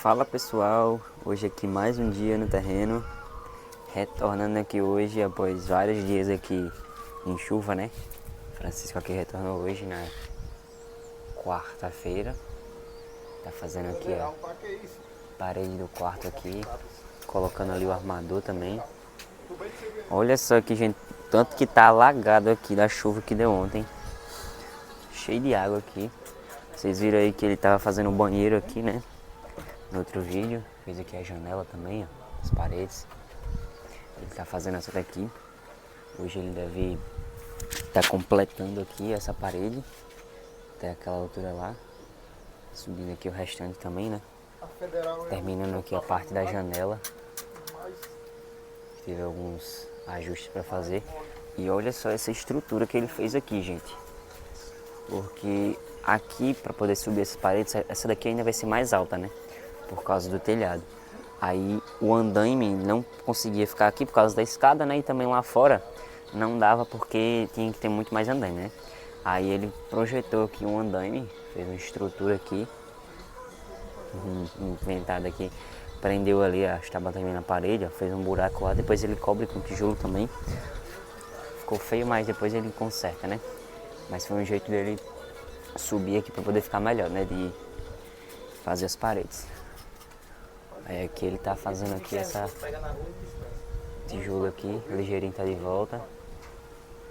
Fala pessoal, hoje aqui mais um dia no terreno, retornando aqui hoje após vários dias aqui em chuva, né? Francisco aqui retornou hoje na quarta-feira, tá fazendo aqui a parede do quarto aqui, colocando ali o armador também. Olha só aqui, gente, tanto que tá alagado aqui da chuva que deu ontem, cheio de água aqui. Vocês viram aí que ele tava fazendo um banheiro aqui, né? No outro vídeo, fez aqui a janela também, ó, as paredes. Ele tá fazendo essa daqui. Hoje ele deve estar completando aqui essa parede até aquela altura lá. Subindo aqui o restante também, né? Terminando aqui a parte da janela. Teve alguns ajustes para fazer. E olha só essa estrutura que ele fez aqui, gente. Porque aqui, para poder subir essas paredes, essa daqui ainda vai ser mais alta, né? Por causa do telhado. Aí o andaime não conseguia ficar aqui por causa da escada, né? E também lá fora não dava porque tinha que ter muito mais andaime, né? Aí ele projetou aqui um andaime, fez uma estrutura aqui, inventada aqui, prendeu ali as tábuas também na parede, ó, fez um buraco lá, depois ele cobre com tijolo também. Ficou feio, mas depois ele conserta, né? Mas foi um jeito dele subir aqui para poder ficar melhor, né? De fazer as paredes. Aí aqui ele tá fazendo aqui essa tijolo aqui, o ligeirinho tá de volta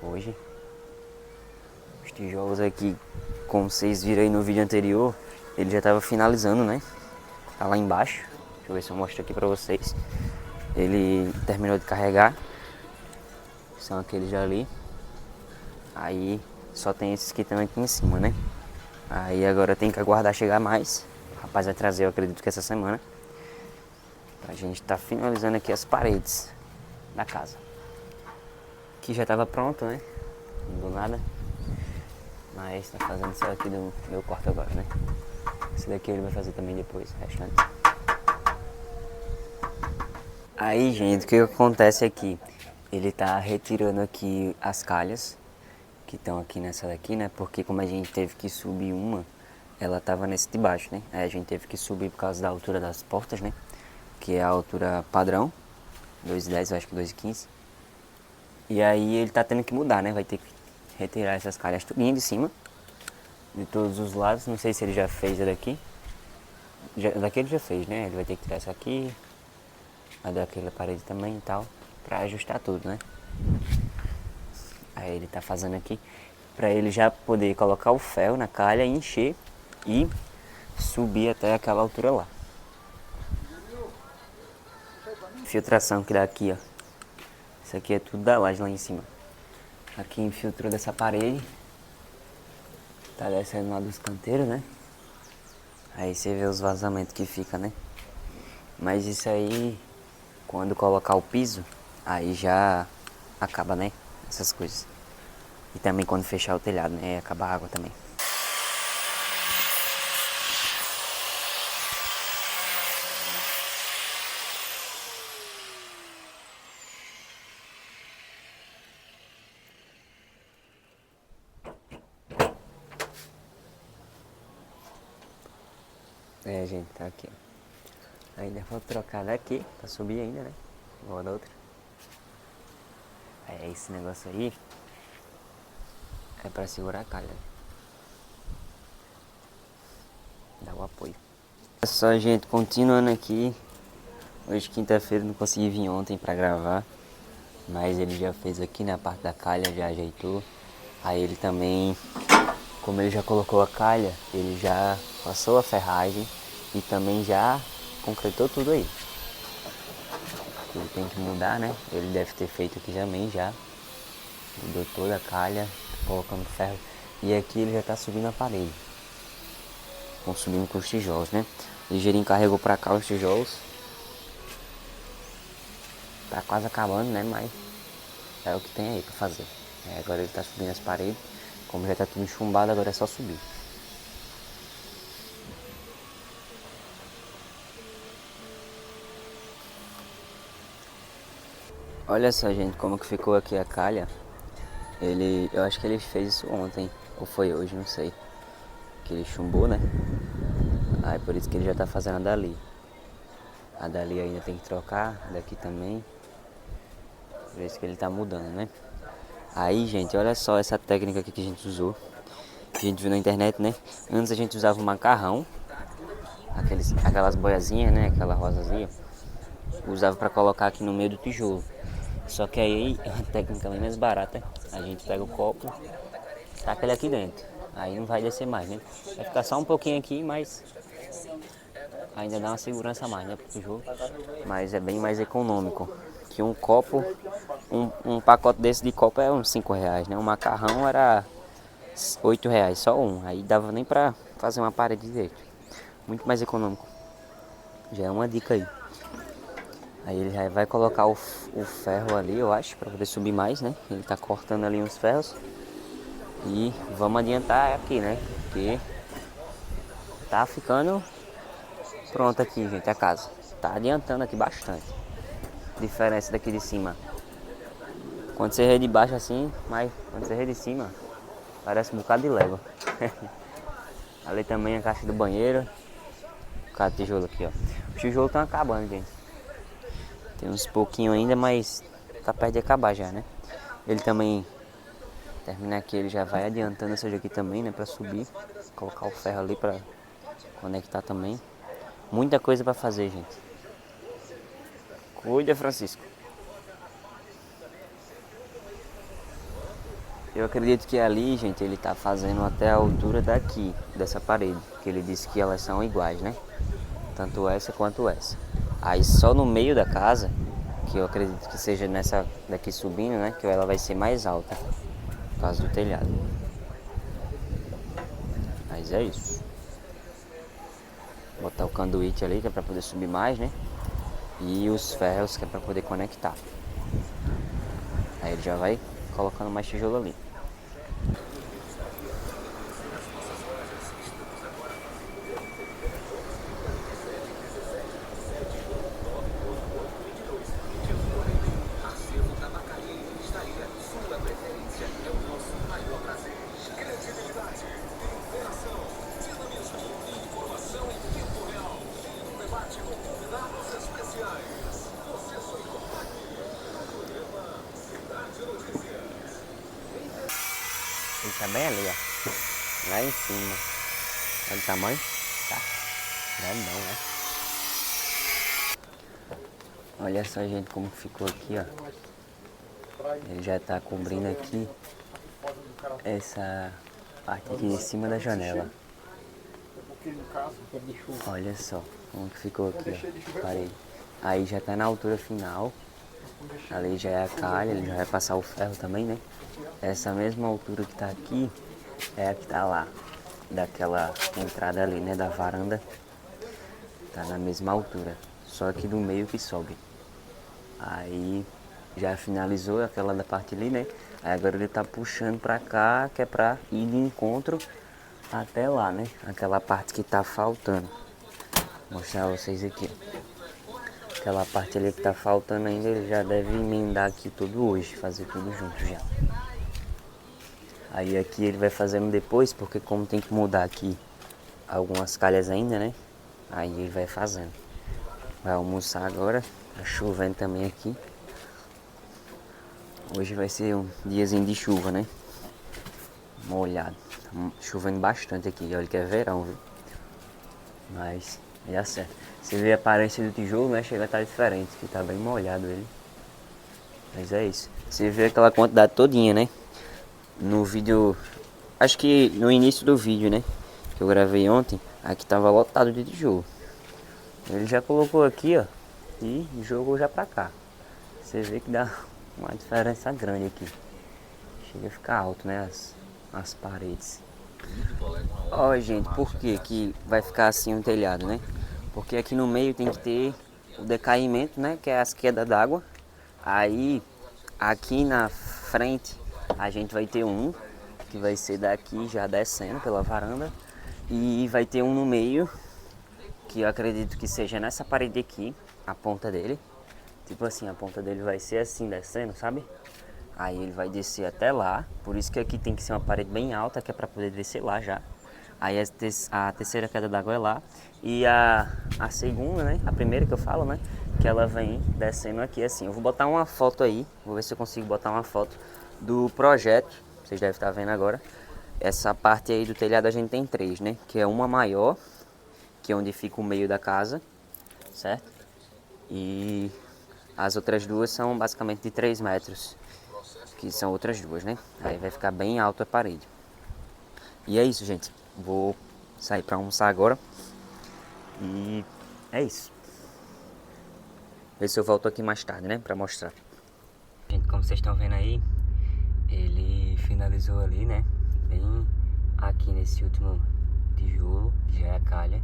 hoje. Os tijolos aqui, como vocês viram aí no vídeo anterior, ele já tava finalizando, né? Tá lá embaixo, deixa eu ver se eu mostro aqui pra vocês. Ele terminou de carregar, são aqueles ali. Aí só tem esses que estão aqui em cima, né? Aí agora tem que aguardar chegar mais. O rapaz vai trazer, eu acredito que essa semana. A gente tá finalizando aqui as paredes da casa. Aqui já tava pronto, né? Do nada. Mas tá fazendo isso aqui do meu quarto agora, né? Esse daqui ele vai fazer também depois, restante. Aí, gente, o que acontece aqui? Ele tá retirando aqui as calhas que estão aqui nessa daqui, né? Porque como a gente teve que subir uma, ela tava nesse de baixo, né? Aí a gente teve que subir por causa da altura das portas, né? Que é a altura padrão, 2,10, eu acho que 2,15. E aí ele tá tendo que mudar, né? Vai ter que retirar essas calhas tudinho de cima, de todos os lados. Não sei se ele já fez a daqui. Daqui ele já fez, né? Ele vai ter que tirar essa aqui, a daquela parede também e tal, pra ajustar tudo, né? Aí ele tá fazendo aqui pra ele já poder colocar o ferro na calha, encher e subir até aquela altura lá. Infiltração que dá aqui, ó. Isso aqui é tudo da laje lá em cima. Aqui infiltrou dessa parede. Tá descendo lá dos canteiros, né? Aí você vê os vazamentos que fica, né? Mas isso aí, quando colocar o piso, aí já acaba, né? Essas coisas. E também quando fechar o telhado, né? Acaba a água também. É, gente, tá aqui, ó. Ainda vou trocar daqui, pra subir ainda, né? Igual da outra. É, esse negócio aí é pra segurar a calha. Dá o apoio. É só, gente, continuando aqui. Hoje, quinta-feira, não consegui vir ontem pra gravar. Mas ele já fez aqui na parte da calha, já ajeitou. Aí ele também, como ele já colocou a calha, ele já passou a ferragem e também já concretou tudo aí. Ele tem que mudar, né? Ele deve ter feito aqui também já. Mudou toda a calha, colocando ferro. E aqui ele já tá subindo a parede. Estão subindo com os tijolos, né? O ligeirinho carregou pra cá os tijolos. Tá quase acabando, né? Mas é o que tem aí pra fazer. Agora ele tá subindo as paredes. Como já tá tudo enchumbado, agora é só subir. Olha só, gente, como que ficou aqui a calha. Eu acho que ele fez isso ontem, ou foi hoje, não sei. Que ele chumbou, né? Aí por isso que ele já tá fazendo a dali. A dali ainda tem que trocar, a daqui também. Por isso que ele tá mudando, né? Aí, gente, olha só essa técnica aqui que a gente usou. Que a gente viu na internet, né? Antes a gente usava o macarrão, aquelas boiazinhas, né? Aquela rosazinha. Usava para colocar aqui no meio do tijolo. Só que aí é uma técnica bem mais barata. A gente pega o copo, taca ele aqui dentro. Aí não vai descer mais, né? Vai ficar só um pouquinho aqui, mas ainda dá uma segurança a mais, né, pro tijolo. Mas é bem mais econômico. Que um copo, um pacote desse de copo é uns 5 reais, né? Um macarrão era 8 reais, só um. Aí dava nem pra fazer uma parede direito. Muito mais econômico. Já é uma dica aí. Aí ele já vai colocar o ferro ali, eu acho, pra poder subir mais, né? Ele tá cortando ali uns ferros. E vamos adiantar aqui, né? Porque tá ficando pronto aqui, gente, a casa. Tá adiantando aqui bastante. Diferença daqui de cima. Quando você vê de baixo assim, mas quando você vê de cima, parece um bocado de leva. Ali também a caixa do banheiro. Cada tijolo aqui, ó. Os tijolos estão acabando, gente. Tem uns pouquinho ainda, mas tá perto de acabar já, né? Ele também terminar aqui, ele já vai adiantando essa aqui também, né? Pra subir. Colocar o ferro ali pra conectar também. Muita coisa pra fazer, gente. Cuida, Francisco. Eu acredito que ali, gente, ele tá fazendo até a altura daqui, dessa parede. Que ele disse que elas são iguais, né? Tanto essa quanto essa. Aí só no meio da casa, que eu acredito que seja nessa daqui subindo, né? Que ela vai ser mais alta, por causa do telhado. Mas é isso. Botar o canduíte ali, que é pra poder subir mais, né? E os ferros, que é pra poder conectar. Aí ele já vai colocando mais tijolo ali. Ele tá bem ali, ó. Lá em cima. Olha o tamanho. Tá grandão, né? Olha só, gente, como ficou aqui, ó. Ele já tá cobrindo aqui essa parte aqui de cima da janela. Olha só como que ficou aqui, ó. Parede. Aí já tá na altura final. Ali já é a calha, ele já vai passar o ferro também, né? Essa mesma altura que tá aqui é a que tá lá, daquela entrada ali, né? Da varanda. Tá na mesma altura, só que do meio que sobe. Aí já finalizou aquela da parte ali, né? Aí agora ele tá puxando pra cá, que é pra ir de encontro até lá, né? Aquela parte que tá faltando. Vou mostrar a vocês aqui. Aquela parte ali que tá faltando ainda, ele já deve emendar aqui tudo hoje, fazer tudo junto já. Aí aqui ele vai fazendo depois, porque como tem que mudar aqui algumas calhas ainda, né? Aí ele vai fazendo. Vai almoçar agora, tá chovendo também aqui. Hoje vai ser um diazinho de chuva, né? Molhado. Chovendo bastante aqui, olha que é verão, viu? Mas vai dar certo. Você vê a aparência do tijolo, né? Chega a estar diferente, que tá bem molhado ele. Mas é isso. Você vê aquela quantidade todinha, né? No vídeo, acho que no início do vídeo, né? Que eu gravei ontem, aqui tava lotado de tijolo. Ele já colocou aqui, ó. E jogou já pra cá. Você vê que dá uma diferença grande aqui. Chega a ficar alto, né? As paredes. Ó, gente, por que vai ficar assim o telhado, né? Porque aqui no meio tem que ter o decaimento, né? Que é as quedas d'água. Aí, aqui na frente, a gente vai ter um que vai ser daqui já descendo pela varanda. E vai ter um no meio, que eu acredito que seja nessa parede aqui, a ponta dele. Tipo assim, a ponta dele vai ser assim, descendo, sabe? Aí ele vai descer até lá. Por isso que aqui tem que ser uma parede bem alta, que é pra poder descer lá já. Aí a terceira queda d'água é lá. E a segunda, né? A primeira que eu falo, né? Que ela vem descendo aqui assim. Eu vou botar uma foto aí. Vou ver se eu consigo botar uma foto do projeto. Vocês devem estar vendo agora. Essa parte aí do telhado a gente tem três, né? Que é uma maior, que é onde fica o meio da casa, certo? E as outras duas são basicamente de 3 metros, que são outras duas, né? Aí vai ficar bem alto a parede. E é isso, gente. Vou sair pra almoçar agora. E é isso. Ver se eu volto aqui mais tarde, né? Pra mostrar. Gente, como vocês estão vendo aí, ele finalizou ali, né? Bem aqui nesse último tijolo, que já é a calha.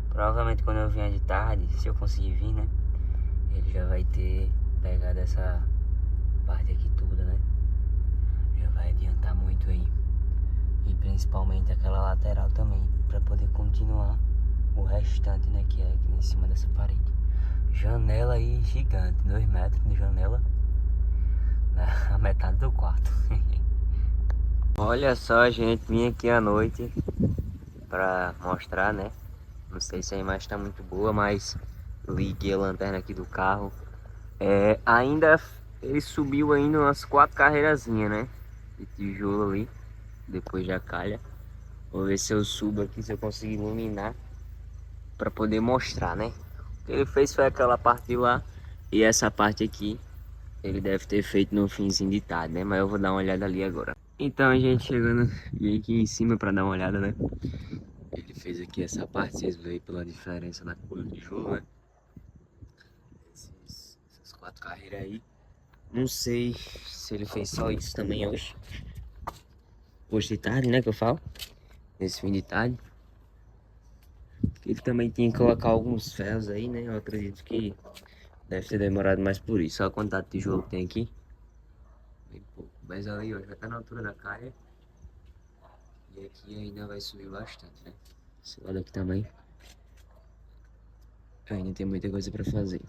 Provavelmente quando eu vier de tarde, se eu conseguir vir, né? Ele já vai ter pegado essa parte aqui toda, né? Já vai adiantar muito aí. E principalmente aquela lateral também, pra poder continuar o restante, né? Que é aqui em cima dessa parede. Janela aí gigante, 2 metros de janela na metade do quarto. Olha só, gente, vim aqui à noite pra mostrar, né? Não sei se a imagem tá muito boa, mas liguei a lanterna aqui do carro. Ainda ele subiu ainda umas 4 carreirazinhas, né? De tijolo ali, depois da calha. Vou ver se eu subo aqui, se eu consigo iluminar pra poder mostrar, né? O que ele fez foi aquela parte de lá e essa parte aqui. Ele deve ter feito no finzinho de tarde, né? Mas eu vou dar uma olhada ali agora. Então a gente chegando aqui em cima pra dar uma olhada, né? Ele fez aqui essa parte, vocês veem pela diferença da cor do tijolo, né? Essas 4 carreiras aí. Não sei se ele fez só isso também hoje. Hoje de tarde, né? Que eu falo. Esse fim de tarde. Ele também tinha que colocar alguns ferros aí, né? Eu acredito que deve ter demorado mais por isso. Olha a quantidade de tijolo que tem aqui. Bem pouco. Mas aí, ó, já tá na altura da calha. E aqui ainda vai subir bastante, né? Esse lado aqui também. Ainda tem muita coisa pra fazer.